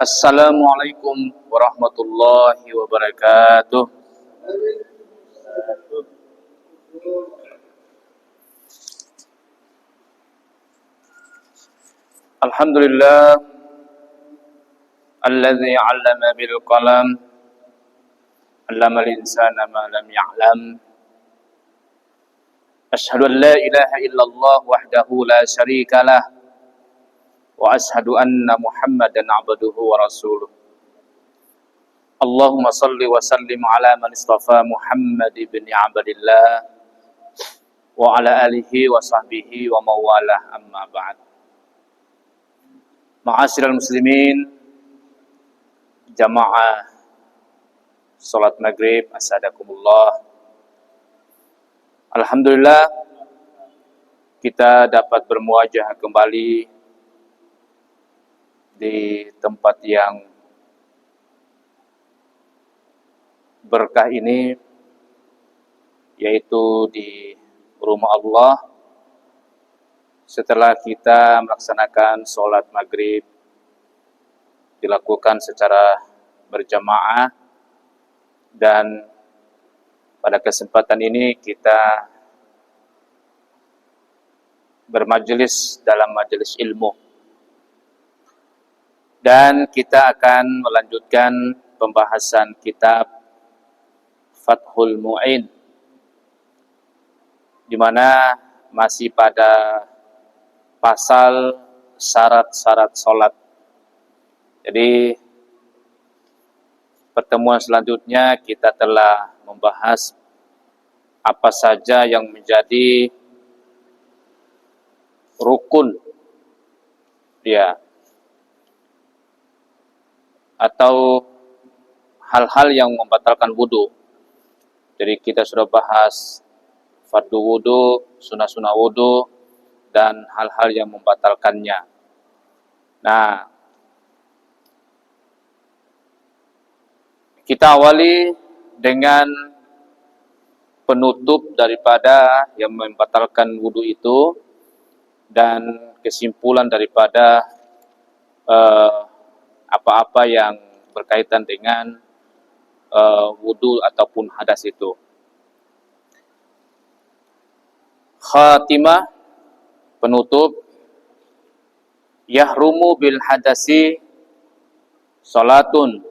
Assalamualaikum warahmatullahi wabarakatuh. Alhamdulillah alladzi 'allama bil qalam 'allamal insana ma lam ya'lam. Asyhadu an la ilaha illallah wahdahu la syarika lah wa asyhadu anna Muhammadan 'abduhu wa rasuluh. Allahumma salli wa sallim ala man istafa Muhammad ibn Abdillah wa ala alihi wa sahbihi wa mawalah, amma ba'd. Ma'asyiral muslimin, jamaah salat maghrib, asadakumullah. Alhamdulillah kita dapat bermuajah kembali di tempat yang berkah ini, yaitu di rumah Allah, setelah kita melaksanakan sholat maghrib dilakukan secara berjamaah, dan pada kesempatan ini kita bermajelis dalam majelis ilmu, dan kita akan melanjutkan pembahasan kitab Fathul Mu'in, di mana masih pada pasal syarat-syarat sholat. Jadi pertemuan selanjutnya kita telah membahas apa saja yang menjadi rukun, ya, atau hal-hal yang membatalkan wudu. Jadi kita sudah bahas fardu wudu, sunnah-sunnah wudu, dan hal-hal yang membatalkannya. Nah, kita awali dengan penutup daripada yang membatalkan wudu itu, dan kesimpulan daripada apa-apa yang berkaitan dengan wudu ataupun hadas itu. Khatimah, penutup, yahrumu bil hadasi salatun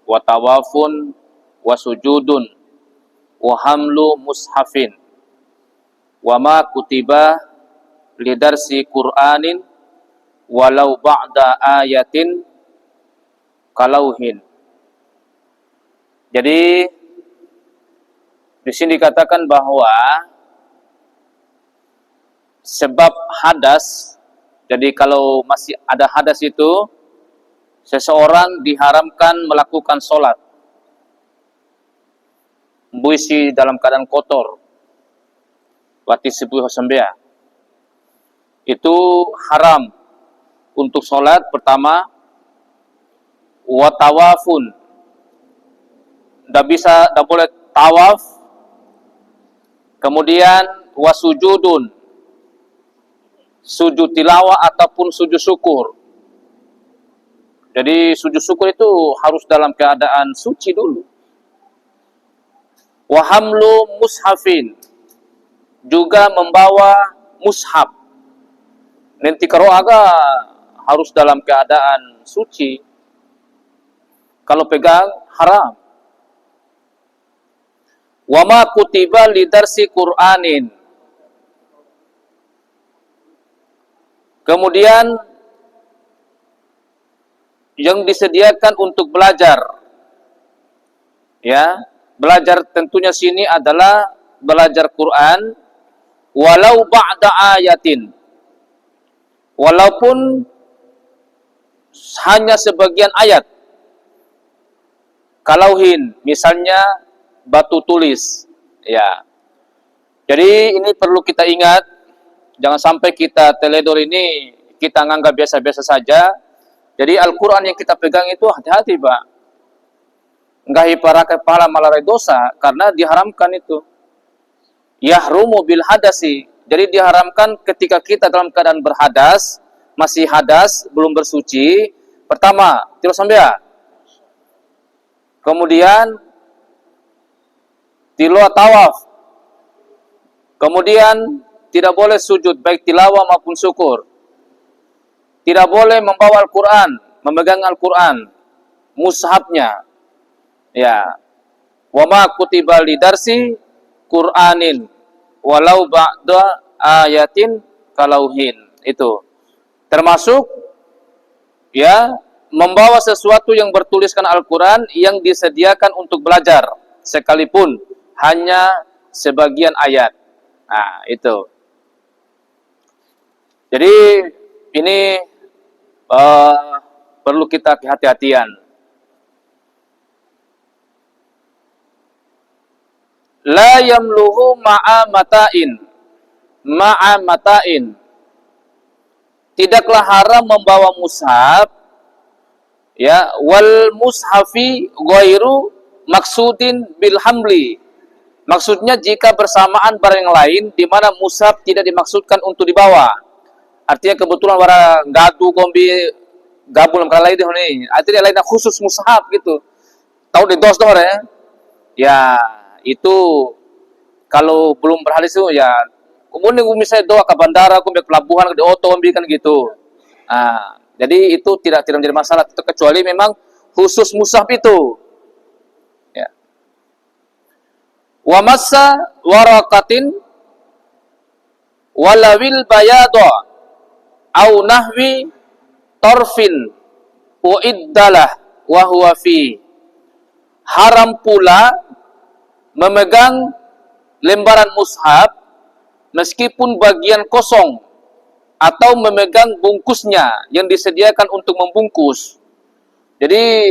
wa tawafun wa sujudun wa hamlu mushafin wa ma kutiba lidarsi Qur'anin walau ba'da ayatin kalauhin. Jadi di sini dikatakan bahwa sebab hadas, jadi kalau masih ada hadas itu, seseorang diharamkan melakukan sholat buisi dalam keadaan kotor, wati sebuah sembia, itu haram untuk sholat. Pertama, watawafun, tidak boleh tawaf. Kemudian wasujudun, sujud tilawah ataupun sujud syukur. Jadi sujud syukur itu harus dalam keadaan suci dulu. Wa hamlu mushafin, juga membawa mushaf. Nanti qiraah harus dalam keadaan suci. Kalau pegang haram. Wa ma kutiba lidarsi Qur'anin. Kemudian yang disediakan untuk belajar, ya, belajar tentunya sini adalah belajar Quran walau ba'da ayatin, walaupun hanya sebagian ayat. Kalauhin, misalnya batu tulis, ya. Jadi ini perlu kita ingat, jangan sampai kita teledor ini kita nganggap biasa-biasa saja. Jadi Al-Quran yang kita pegang itu hati-hati, Pak. Enggak hiparakai pahala malah dosa, karena diharamkan itu. Yahrumu bil hadasi. Jadi diharamkan ketika kita dalam keadaan berhadas, masih hadas, belum bersuci, Pertama, tilo sambia. Kemudian tilo tawaf. Kemudian tidak boleh sujud baik tilawah maupun syukur. Tidak boleh membawa Al-Qur'an, memegang Al-Qur'an, mushafnya. Ya. Wa ma kutiba lidarsi Qur'anin walau ba'da ayatin kalauhin. Itu. Termasuk ya, membawa sesuatu yang bertuliskan Al-Qur'an yang disediakan untuk belajar sekalipun hanya sebagian ayat. Nah, itu. Jadi ini perlu kita kehati-hatian. La yamluhu ma'a mata'in. Tidaklah haram membawa mushaf, ya, wal mushafi ghairu maksudin bil hamli. Maksudnya jika bersamaan barang yang lain di mana mushaf tidak dimaksudkan untuk dibawa. Artinya kebetulan wara gadu kombi gabul kala lain nih. Artinya lain khusus mushaf gitu. Tahu di dos ya. Ya, itu kalau belum berhalis itu ya kemudian misalnya doa ke bandara, ke pelabuhan, ke oto kan gitu. Nah, jadi itu tidak menjadi masalah kecuali memang khusus mushaf itu. Wa massa waraqatin walawil bayada au nahwi torfin uiddalah wa huwa fi. Haram pula memegang lembaran mushaf meskipun bagian kosong atau memegang bungkusnya yang disediakan untuk membungkus. Jadi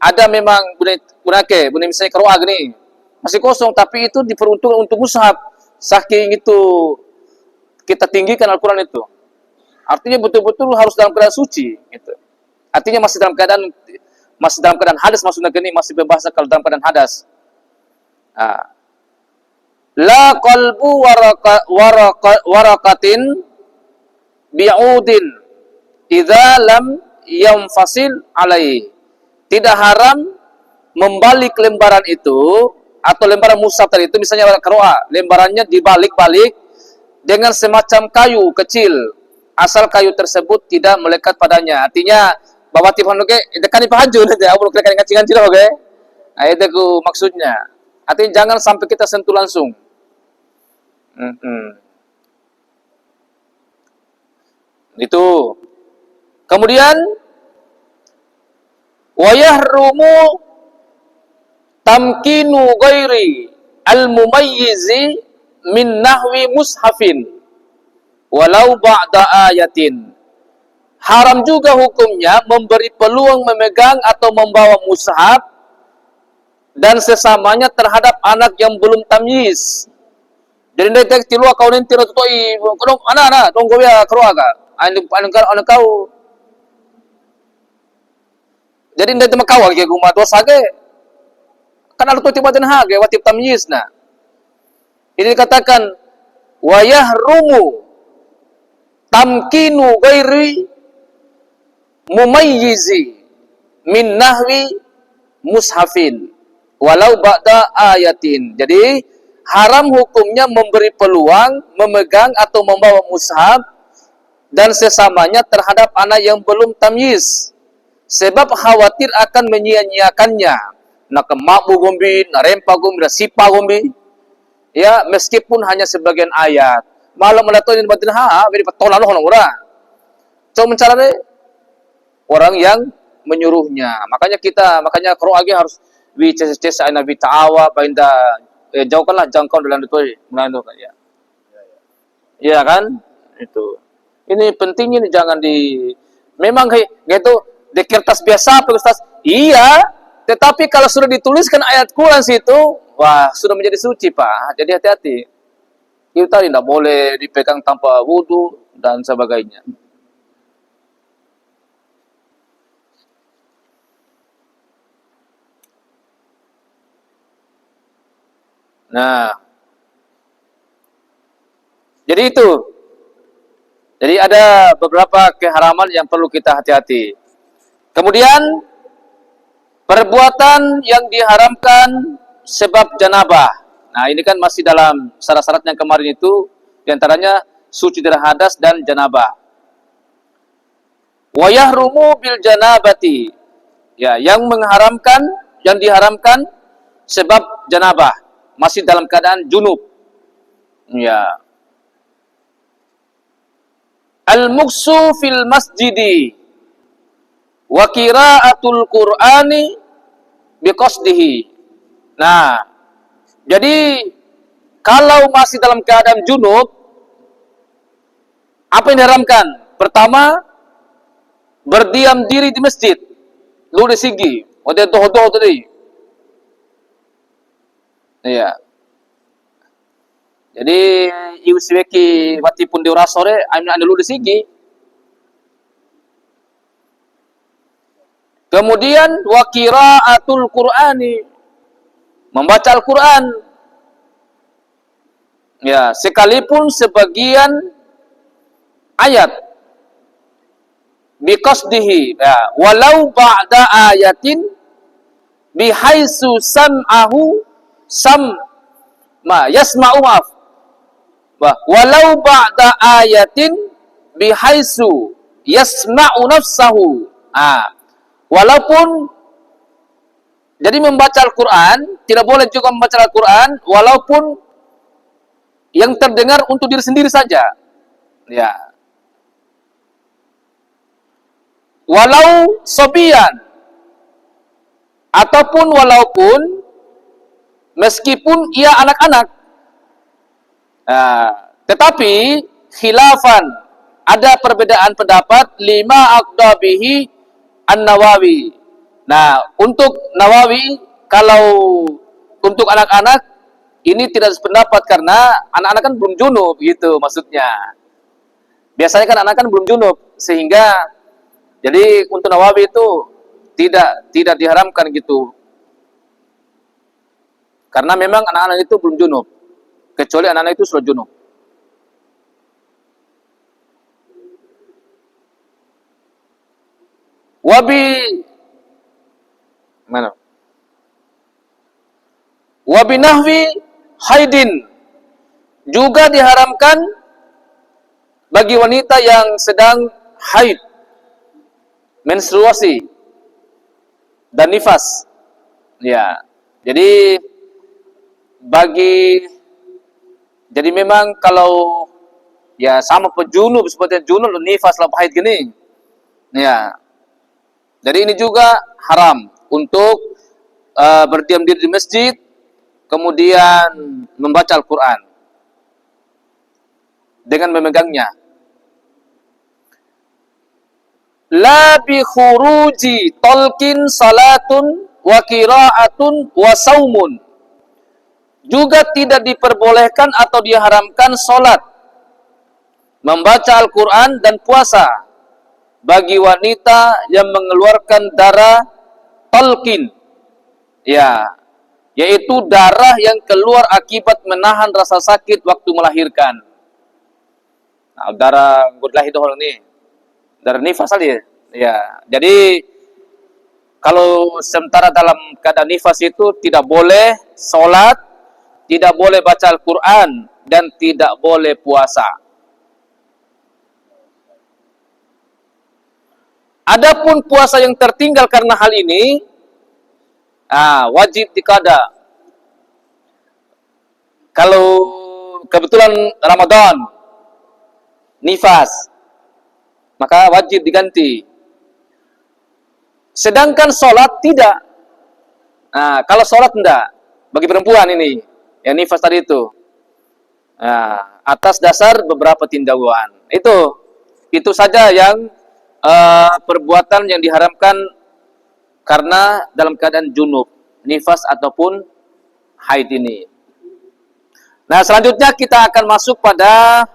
ada memang bunake misalnya keroa gini masih kosong, tapi itu diperuntukkan untuk mushaf. Saking itu kita tinggikan Al-Quran itu. Artinya betul-betul harus dalam keadaan suci. Gitu. Artinya masih dalam keadaan hadas, maksudnya gini, masih berbahasa kalau dalam keadaan hadas. Nah. La qalbu waraqatin bi'udin idza lam yanfasil alaihi. Tidak haram membalik lembaran itu atau lembaran mushaf tadi itu, misalnya qiraah, lembarannya dibalik-balik dengan semacam kayu kecil, asal kayu tersebut tidak melekat padanya. Artinya bahwa tipan oke, itu kan dipahaju nanti aku kira ngancing-ngancing oke. Nah, itu maksudnya. Artinya jangan sampai kita sentuh langsung. Itu. Kemudian wa yahrumu tamkinu ghairi al-mumayyizi min nahwi mushafin walau ba'da ayatin. Haram juga hukumnya memberi peluang memegang atau membawa mushaf dan sesamanya terhadap anak yang belum tamyiz. Jadi mereka tilua kau nanti rotoi, anak dong kau ya keluarga, anak kau. Jadi nanti makau lagi guma dosa ke. Kan ada tuh tiba-tiba hage watib tamyiz nah. Ini dikatakan wa yahrumu tamkinu ghairi mumayyizi min nahwi mushafin walau ba'da ayatin. Jadi haram hukumnya memberi peluang memegang atau membawa mushaf dan sesamanya terhadap anak yang belum tamyiz sebab khawatir akan menyia-nyiakannya. Nak mabu gombi, nak rempa gombi, nak sipa gombi. Ya, meskipun hanya sebagian ayat. Malam melatoin batin beri patola loh orang. Coba mencari orang yang menyuruhnya. Makanya kalau lagi harus wices nabi ta'awa bainda jauhkanlah jangkau dalam itu ya. Iya kan? Itu. Ini penting ini jangan memang kayak gitu di kertas biasa Pak Ustaz. Iya. Tetapi kalau sudah dituliskan ayat Quran situ, wah sudah menjadi suci Pak. Jadi hati-hati. Itu tadi tidak boleh dipegang tanpa wudu dan sebagainya. Nah, jadi itu. Jadi ada beberapa keharaman yang perlu kita hati-hati. Kemudian perbuatan yang diharamkan sebab janabah. Nah, ini kan masih dalam syarat-syarat yang kemarin itu, diantaranya suci dari hadas dan janabah. Wa yahrumu bil janabati. Ya, yang diharamkan sebab janabah, masih dalam keadaan junub. Ya. Al-muksu fil masjidi wa qira'atul Qur'ani biqasdihi. Nah, jadi kalau masih dalam keadaan junub, apa yang diharamkan? Pertama, berdiam diri di masjid. Lu disigi, wadah doh-doh tadi. Iya. Jadi iusweki wati pun diurasore, amin anu lu disigi. Kemudian wa qira'atul Qur'ani, membaca Al-Qur'an. Ya, sekalipun sebagian ayat biqasdihi, ya, walau ba'da ayatin bihaisu sam'ahu yasma'u maaf. Walau ba'da ayatin bihaisu yasma'u nafsahu. Walaupun, jadi membaca Al-Quran, tidak boleh juga membaca Al-Quran, walaupun yang terdengar untuk diri sendiri saja. Ya. Walau sobian, ataupun walaupun, meskipun ia anak-anak. Tetapi, khilafan, ada perbedaan pendapat, lima aqdabihi An-Nawawi. Nah, untuk Nawawi, kalau untuk anak-anak ini tidak sependapat karena anak-anak kan belum junub gitu maksudnya. Biasanya kan anak kan belum junub, sehingga jadi untuk Nawawi itu tidak diharamkan gitu. Karena memang anak-anak itu belum junub, kecuali anak-anak itu sudah junub. Wabinahwi haidin, juga diharamkan bagi wanita yang sedang haid, menstruasi dan nifas. Ya, jadi memang kalau ya sama pejunub seperti junub nifas lah haid gini. Ya. Jadi ini juga haram untuk berdiam diri di masjid, kemudian membaca Al-Quran dengan memegangnya. La bi khuruji talqin salatun wa qira'atun wa saumun. Juga tidak diperbolehkan atau diharamkan salat, membaca Al-Quran dan puasa bagi wanita yang mengeluarkan darah talqin, ya, yaitu darah yang keluar akibat menahan rasa sakit waktu melahirkan. Nah, darah gudlah itu ini, darah nifas saja. Ya, jadi kalau sementara dalam keadaan nifas itu tidak boleh sholat, tidak boleh baca Al-Quran, dan tidak boleh puasa. Adapun puasa yang tertinggal karena hal ini, wajib dikada. Kalau kebetulan Ramadan, nifas, maka wajib diganti. Sedangkan sholat tidak. Kalau sholat tidak, bagi perempuan ini, yang nifas tadi itu, atas dasar beberapa tindakan. Itu saja yang perbuatan yang diharamkan karena dalam keadaan junub, nifas ataupun haid ini. Nah, selanjutnya kita akan masuk pada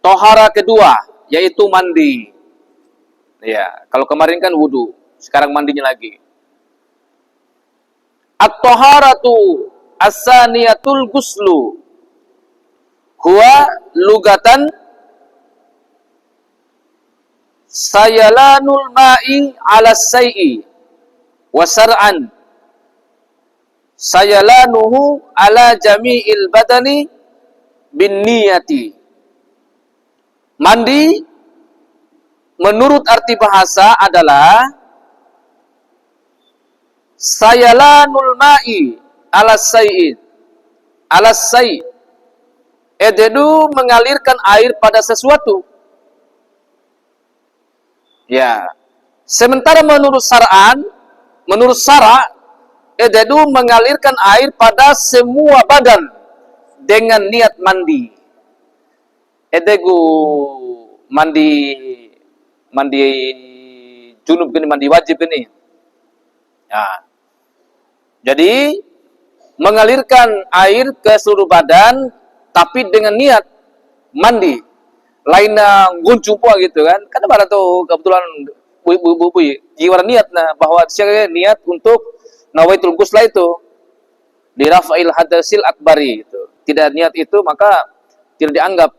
tohara kedua, yaitu mandi. Ya, kalau kemarin kan wudu, sekarang mandinya lagi. At-toharatu as-saniyatul guslu huwa lugatan sayalanul ma'i ala say'i wa sar'an sayalanuhu ala jami'il badani bin niyati. Mandi menurut arti bahasa adalah sayalanul ma'i ala say'i ala say'i, ededu mengalirkan air pada sesuatu. Ya. Sementara menurut syar'an, menurut syara' ededu mengalirkan air pada semua badan dengan niat mandi. Edegu mandi junub gini, mandi wajib ini. Ya. Jadi mengalirkan air ke seluruh badan tapi dengan niat mandi. Lainnya nguncupua gitu kan. Karena pada tuh kebetulan bu jiwa niat nah bahwa siapa niat untuk nawaitul ghusla itu di rafa'il hadasil akbari itu. Tidak niat itu maka tidak dianggap.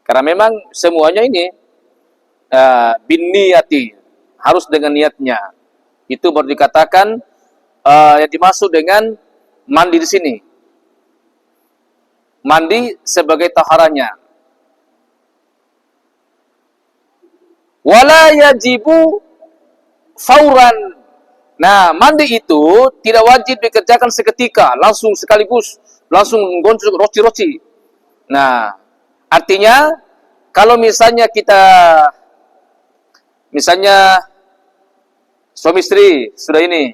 Karena memang semuanya ini bin niyati, harus dengan niatnya. Itu baru dikatakan yang dimaksud dengan mandi di sini. Mandi sebagai taharanya. Wala yajibu fauran. Nah, mandi itu tidak wajib dikerjakan seketika, langsung sekaligus, langsung gonjok roci-roci. Nah, artinya kalau misalnya suami istri sudah ini,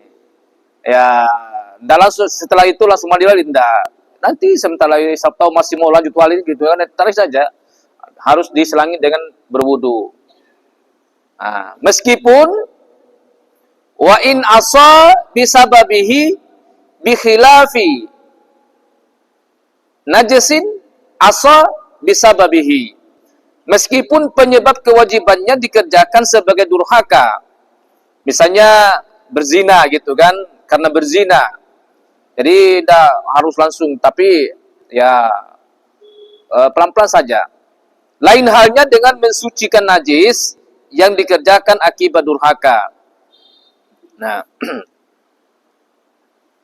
ya, setelah itu langsung mandi lagi, enggak. Nanti sementara ini Sabtu masih mau lanjut wali gitu kan, tarik saja. Harus diselangi dengan berwudu. Nah, meskipun wa in asa bisababihi bi khilafi najasin asa bisababihi, meskipun penyebab kewajibannya dikerjakan sebagai durhaka, misalnya berzina gitu kan, karena berzina jadi tidak harus langsung, tapi ya pelan-pelan saja. Lain halnya dengan mensucikan najis yang dikerjakan akibat durhaka. Nah,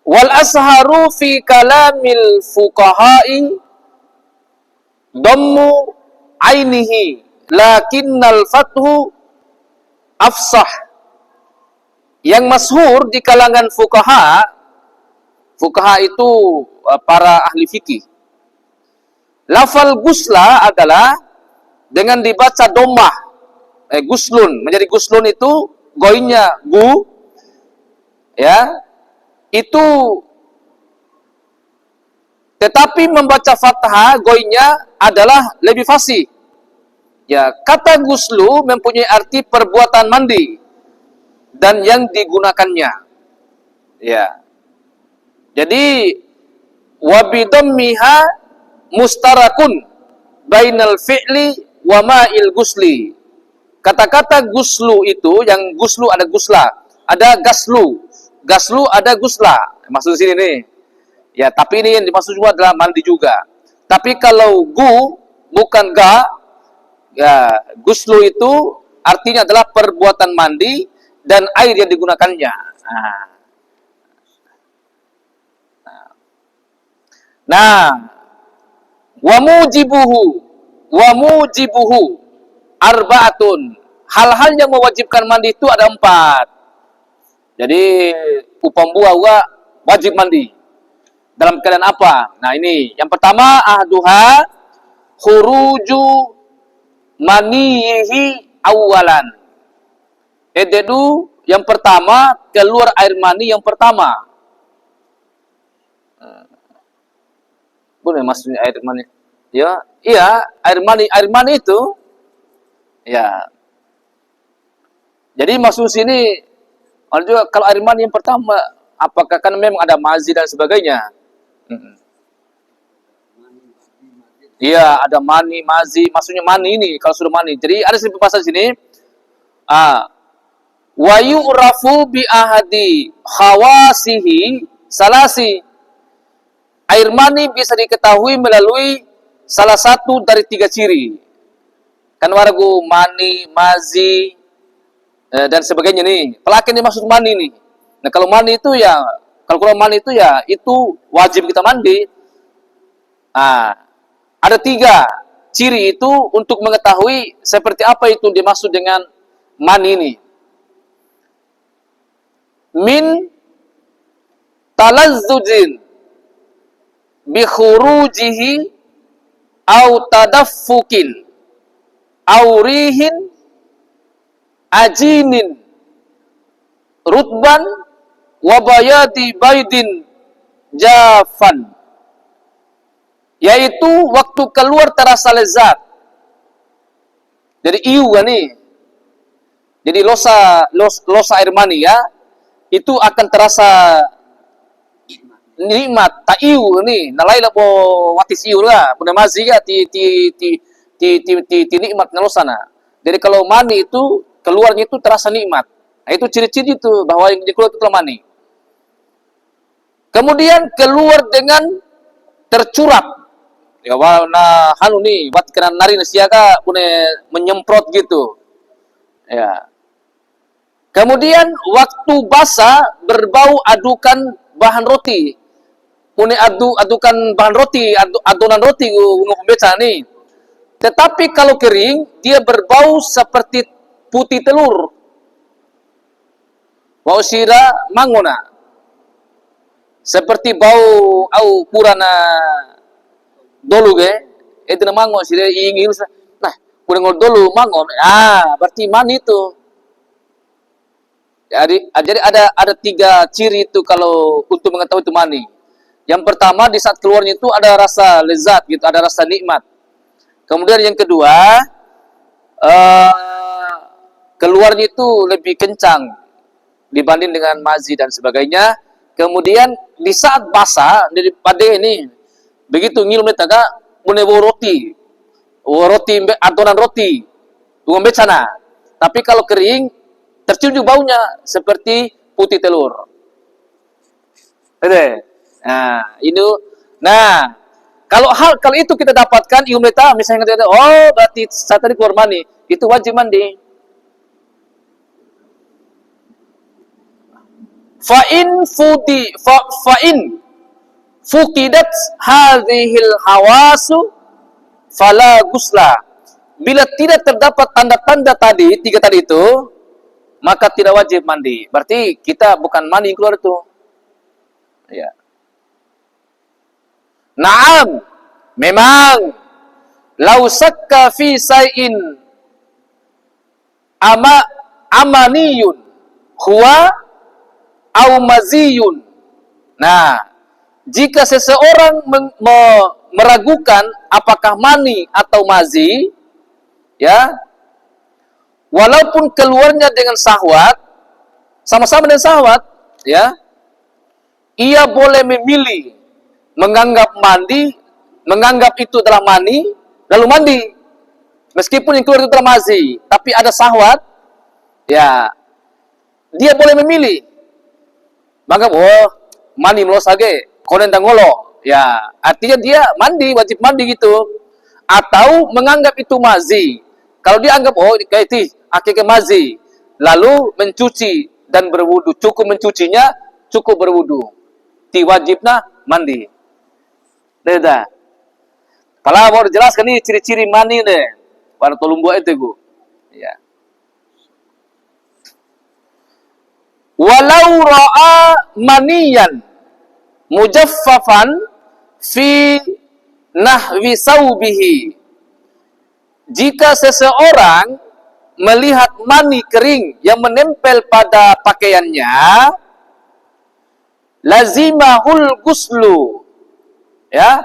wal asharu fi kalamil fuqaha'i dammu ainihi lakinnal fathu afsah. Yang masyhur di kalangan fuqaha itu para ahli fikih, lafal gusla adalah dengan dibaca dhammah, guslun, menjadi guslun itu goinya gu, ya, itu, tetapi membaca fathah goinya adalah lebih fasih. Ya, kata guslu mempunyai arti perbuatan mandi dan yang digunakannya. Ya. Jadi wabidammiha mustarakun bainal fi'li wa ma'il gusli. Kata-kata guslu itu, yang guslu ada gusla, ada gaslu, gaslu ada gusla. Maksud sini nih. Ya, tapi ini yang dimaksud juga adalah mandi juga. Tapi kalau gu bukan ga, ya, guslu itu artinya adalah perbuatan mandi dan air yang digunakannya. Nah, wa mujibuhu arba'atun. Hal-hal yang mewajibkan mandi itu ada 4. Jadi upambua wajib mandi. Dalam keadaan apa? Nah, ini yang pertama, ahduha khuruju manihi awalan. Ededu yang pertama, keluar air mani yang pertama. Boleh maksudnya air mani? Ya, iya, air mani itu, ya. Jadi maksud sini, juga kalau air mani yang pertama, apakah kan memang ada mazi dan sebagainya? Iya, ada mani, mazi, maksudnya mani ini kalau sudah mani. Jadi ada sini pasal sini, wa yu'rafu bi ahadi khawasihi salasi. Air mani bisa diketahui melalui salah satu dari 3 ciri. Kan wargu mani, mazi, dan sebagainya nih. Pelaki ini maksud mani nih. Nah kalau mani itu ya, kalau keluar mani itu ya, itu wajib kita mandi. Ada 3 ciri itu untuk mengetahui seperti apa itu dimaksud dengan mani ini. Min talazzujin bi khurujihi au tadaffukin au rihin ajinin rutban wa bayadi baidin jafan, yaitu waktu keluar terasa lezat. Jadi iu kan nih. Jadi losa air mani ya, itu akan terasa nikmat. Tak iu nih, nalai lah po watis iu lah, punya mazi ya ti nikmat nalosana. Jadi kalau mani itu keluarnya itu terasa nikmat. Nah, itu ciri-ciri itu bahwa yang keluar itu telah mani. Kemudian keluar dengan tercurap. Ya warna hanu nih, buat kena nari nasiaga punya menyemprot gitu. Ya. Kemudian waktu basah berbau adukan bahan roti. Punya adukan bahan roti, adonan roti ngomong beca nih. Tetapi kalau kering dia berbau seperti putih telur. Bau sira mangona. Seperti bau au purana dolu ge, itu na mangon sira ingin. Nah, kurang dolu mangon. Berarti mani itu. Jadi ada 3 ciri itu kalau untuk mengetahui itu mani. Yang pertama di saat keluarnya itu ada rasa lezat gitu, ada rasa nikmat. Kemudian yang kedua, keluarnya itu lebih kencang dibanding dengan mazi dan sebagainya. Kemudian di saat basah daripada ini, begitu ngilu metaga punya roti, adonan roti, bunga becana. Tapi kalau kering tercium juga baunya seperti putih telur. Nah, kalau itu kita dapatkan iumeta misalnya kita berarti saat tadi keluar mani, itu wajib mandi. Fa'in fukidat hadhil hawasu fala gusla. Bila tidak terdapat tanda-tanda tadi, 3 tadi itu, maka tidak wajib mandi. Berarti kita bukan mandi keluar itu. Ya. Naam, memang lau sakka fi say'in amaniyun huwa au maziyun. Nah, jika seseorang meragukan apakah mani atau mazi, ya, walaupun keluarnya dengan syahwat, sama-sama dengan syahwat, ya, ia boleh memilih menganggap itu adalah mani, lalu mandi. Meskipun yang keluar itu adalah mazi, tapi ada syahwat, ya, dia boleh memilih. Maka mani melosage, konen ngolo, ya, artinya dia mandi, wajib mandi gitu. Atau menganggap itu mazi. Kalau dia anggap kayak itu akikah mazi, lalu mencuci dan berwudu, cukup mencucinya, cukup berwudu. Ti wajibna mandi. Dah. Kalau mau dijelaskan ini ciri-ciri mani deh. Pada tolong buat itu gua. Ya. Walau ra'a maniyan mujaffafan fi nahwi saubihi. Jika seseorang melihat mani kering yang menempel pada pakaiannya, lazimahul guslu, ya,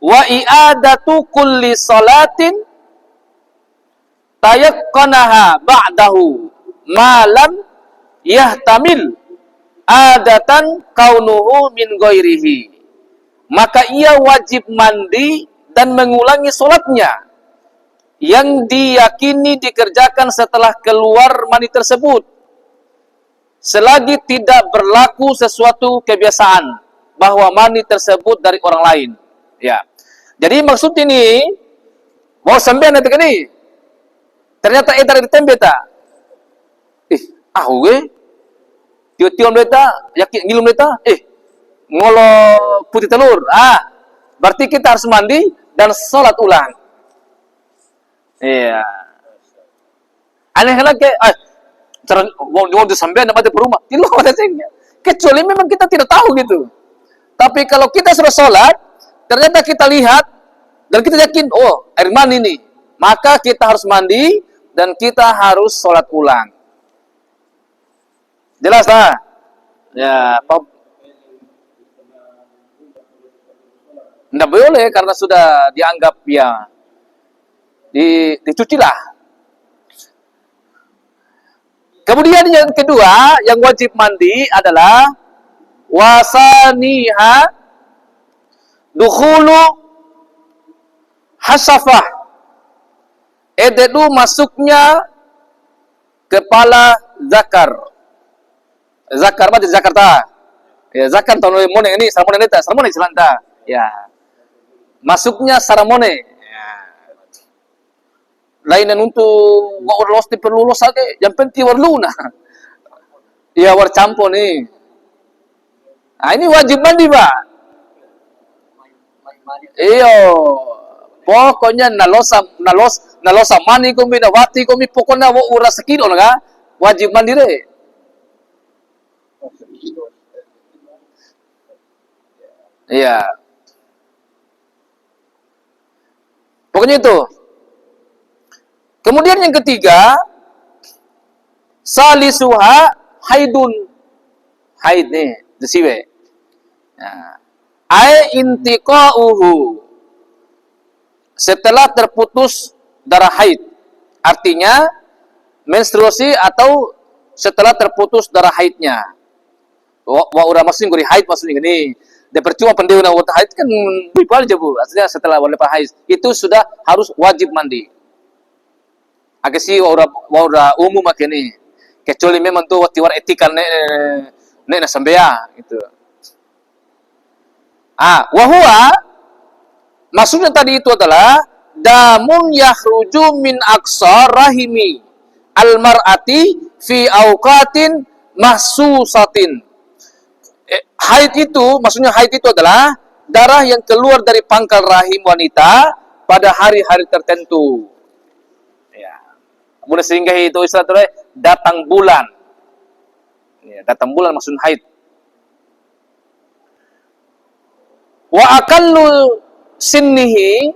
wa i'adatu kulli salatin tayaqqanaha ba'dahu ma lam yahtamil adatan kaunuhu min ghairihi. Maka ia wajib mandi dan mengulangi solatnya yang diyakini dikerjakan setelah keluar mani tersebut, selagi tidak berlaku sesuatu kebiasaan bahwa mani tersebut dari orang lain. Ya. Jadi maksud ini mau sampai nanti ini Ternyata eta di tembe ta. We. Tio-tio beta, yakin ngilum beta, ngolo putih telur. Berarti kita harus mandi dan sholat ulang. Iya. Aneh lagi, mau disampean dapat di rumah. Tidak ada cengnya. Kecuali memang kita tidak tahu gitu. Tapi kalau kita sudah sholat, ternyata kita lihat dan kita yakin, air mani nih. Maka kita harus mandi dan kita harus sholat ulang. Jelas lah? Ya, tidak boleh karena sudah dianggap ya dicucilah. Kemudian yang kedua yang wajib mandi adalah wasaniha dukhulu hasafah. Ededu masuknya kepala zakar. Zakar macam Jakarta. Ya, zakar tahun mone ini saramone neta, saramone celanta. Ya. Masuknya saramone. Ya. Lainan untuk wa los ti perlu los age, yang penting war luna. Ya war campo nih. Ini wajib mandi, Pak. Iyo. Pokoknya nalosa mani kumi nawati kumi pokoknya wo ura sekido nga wajib mandi re. Iya. Pokoknya itu. Kemudian yang ketiga, salisuha haidun. Haid nih, desiwe. Nah, ai intiqauhu. Setelah terputus darah haid. Artinya menstruasi atau setelah terputus darah haidnya. Wa ura masing guri haid maksudnya gini. Dia percuma pendewa na wata haid kan bipal aja bu. Artinya setelah lepas haid itu sudah harus wajib mandi. Agak sih wa ura umum makanya. Kecuali memang tuh watiwar etika na sambea gitu. Wahua maksudnya tadi itu adalah damun yakhruju min aqsa rahimi almar'ati fi awqatin mahsusatin. Haid itu, maksudnya haid itu adalah darah yang keluar dari pangkal rahim wanita pada hari-hari tertentu. Ya. Kemudian sehingga itu istilah datang bulan. Ya, datang bulan maksudnya haid. Wa aqallu sinnihi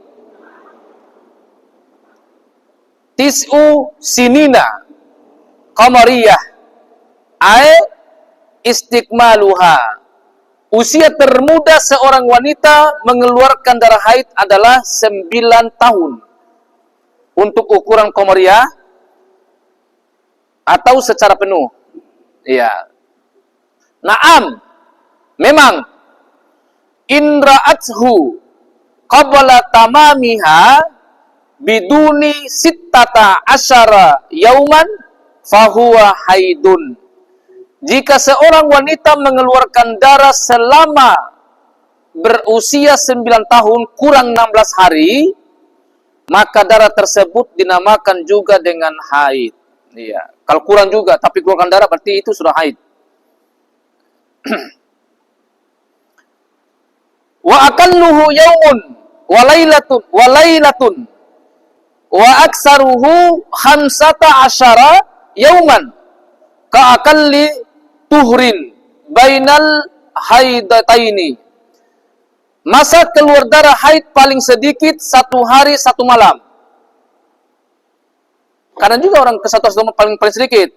tis'u sinina qamariyah ay istiqmaluha. Usia termuda seorang wanita mengeluarkan darah haid adalah 9 tahun. Untuk ukuran qamariyah atau secara penuh. Iya. Naam. Memang in ra'athu qabla tamamiha biduni sittata asyara yauman fahuwa haidun. Jika seorang wanita mengeluarkan darah selama berusia 9 tahun kurang 16 hari, maka darah tersebut dinamakan juga dengan haid. Iya. Kalau kurang juga tapi keluarkan darah berarti itu sudah haid. Wa aqalluhu yaumun wa lailatun wa aksaruhu 15 yauman ka aqalli tuhrin bainal haidataini. Masa keluar darah haid paling sedikit 1 hari 1 malam. Karena juga orang ke 1 paling sedikit.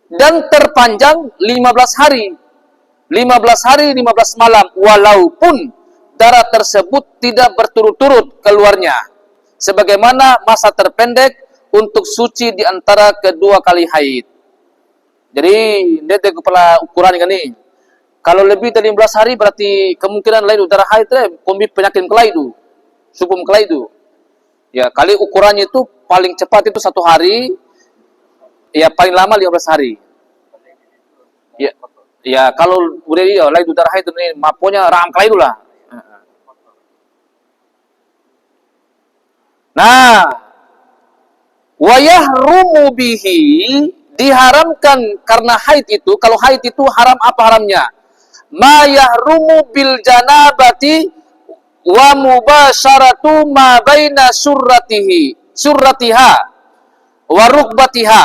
Dan terpanjang 15 hari. 15 hari 15 malam walaupun darah tersebut tidak berturut-turut keluarnya. Sebagaimana masa terpendek untuk suci di antara kedua kali haid. Jadi, dia kepala ukuran ini. Kalau lebih dari 15 hari berarti kemungkinan lain darah haid kombi penyakit kelaidu. Subum kelaidu. Ya, kali ukurannya itu paling cepat itu 1 hari. Ya, paling lama 15 hari. Ya. Ya, kalau udah dia laidu darah haid ini maponya ram kelaidu lah. Nah, Wa yahrumu bihi, diharamkan karena haid itu. Kalau haid itu haram, apa haramnya? Ma yahrumu bil janabati wa mubasharatu ma baina surratiha wa rukbatiha.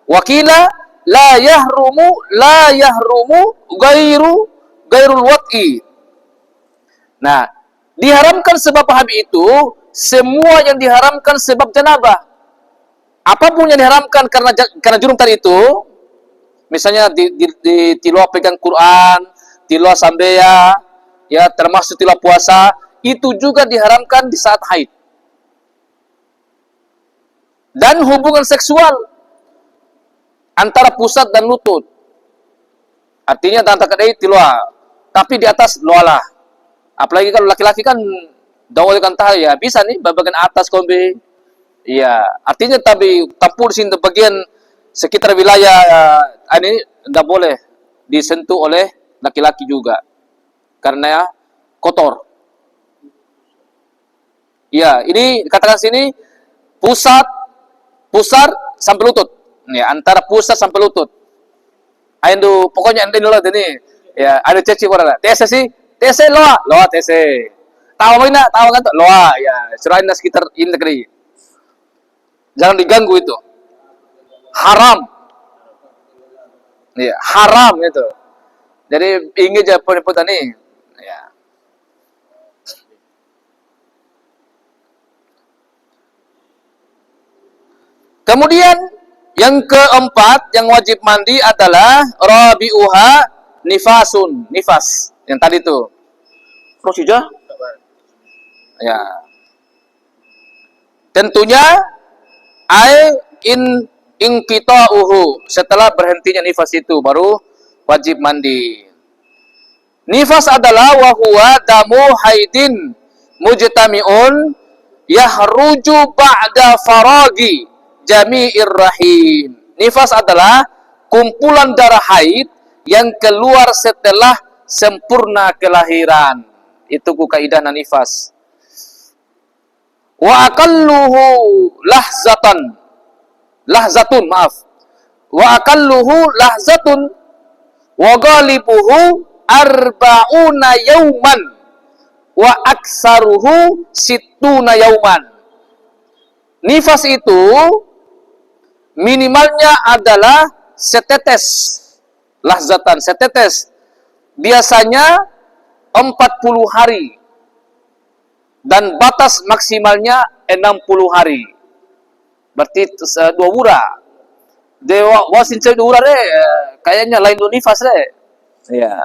Wakila la yahrumu gairul wat'i. Nah, diharamkan sebab haid itu semua yang diharamkan sebab janabah. Apapun yang diharamkan karena jurum tadi itu, misalnya di tilawah pegang Quran, tilawah sambeya, ya termasuk tilawah puasa, itu juga diharamkan di saat haid. Dan hubungan seksual antara pusat dan lutut. Artinya antara kadai tilawah, tapi di atas loalah. Apalagi kalau laki-laki kan dawal kan ya bisa nih bagian atas kombe. Iya, artinya tapi tampur sini bagian sekitar wilayah ini tidak boleh disentuh oleh laki-laki juga karena kotor. Iya, ini katakan sini pusat sampai lutut. Nih, antara pusat sampai lutut. Ayo pokoknya anda dulu ini. Ya, ada ceci orang. TC loa TC. Tahu mana? Tahu kan tuh loa ya. Selain sekitar ini negeri. Jangan diganggu itu. Haram. Ya, haram itu. Jadi ingin aja pun nih. Ya. Kemudian yang keempat yang wajib mandi adalah rabi'uha nifasun, nifas. Yang tadi itu. Terus sudah? Ya. Tentunya inqita'uhu, setelah berhentinya nifas itu baru wajib mandi. Nifas adalah wa huwa damu haidin mujtami'un yahruju ba'da faragi jami'ir rahim. Nifas adalah kumpulan darah haid yang keluar setelah sempurna kelahiran. Itu kaidah nifas. Wa aqalluhu lahzatun, maaf. Wa aqalluhu lahzatun wa ghalibuhu arba'una yauman wa aksaruhu sittuna yauman. Nifas itu minimalnya adalah setetes. Lahzatan, setetes. Biasanya 40 hari. Dan batas maksimalnya 60 hari. Berarti 2 wura. Dewa wasin cewek 2 wura deh. Kayaknya lain dulu nifas deh. Ya.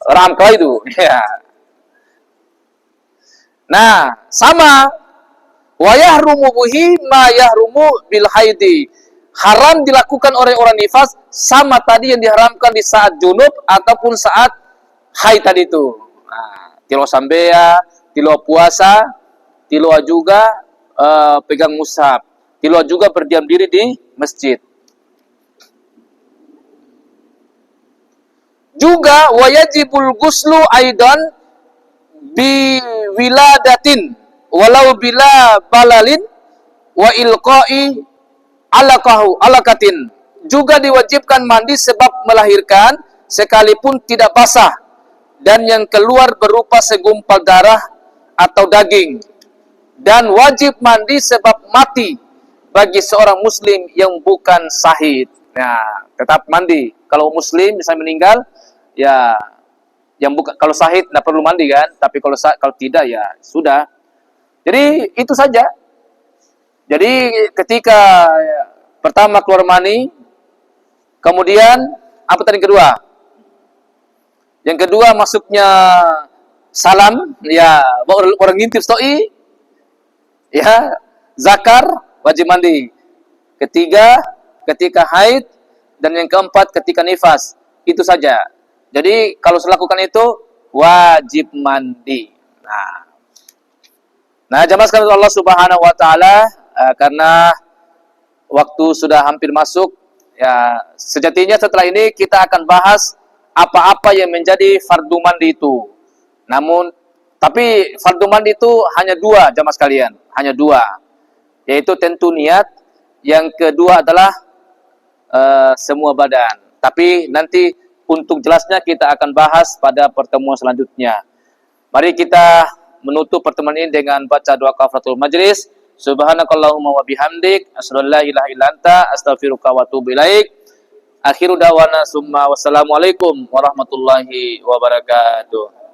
Ramka itu. Ya. Nah, sama. Wa yahrumu bihi ma yahrumu bil haidi. Haram dilakukan oleh orang nifas sama tadi yang diharamkan di saat junub ataupun saat haid tadi itu. Nah, tilawah sambeya, tilawah puasa, tilawah juga pegang mushaf, tilawah juga berdiam diri di masjid. Juga wajibul guslu aidan bi wiladatin walau bila balalin wa ilqai alakatin. Juga diwajibkan mandi sebab melahirkan sekalipun tidak basah dan yang keluar berupa segumpal darah atau daging. Dan wajib mandi sebab mati bagi seorang muslim yang bukan syahid. Nah, tetap mandi. Kalau muslim misalnya meninggal, ya yang bukan, kalau syahid tidak perlu mandi kan, tapi kalau tidak ya sudah. Jadi itu saja. Jadi ketika pertama keluar mani, kemudian apa tadi kedua? Yang kedua masuknya salam, ya orang ngintip stoi, ya zakar wajib mandi. Ketiga ketika haid dan yang keempat ketika nifas. Itu saja. Jadi kalau melakukan itu wajib mandi. Nah, jamaah sekalian Allah Subhanahu wa taala, karena waktu sudah hampir masuk, ya sejatinya setelah ini kita akan bahas apa-apa yang menjadi fardu mandi itu. Namun tapi fardu mandi itu hanya 2 jamaah sekalian, hanya 2. yaitu tentu niat. Yang kedua adalah semua badan. Tapi nanti untuk jelasnya kita akan bahas pada pertemuan selanjutnya. Mari kita menutup pertemuan ini dengan baca doa kafaratul majlis. Subhanakallahumma wa bihamdik, asyhadu an la ilaha illa anta, astaghfiruka wa atubu ilaik. Akhiru da'wana summa wassalamualaikum warahmatullahi wabarakatuh.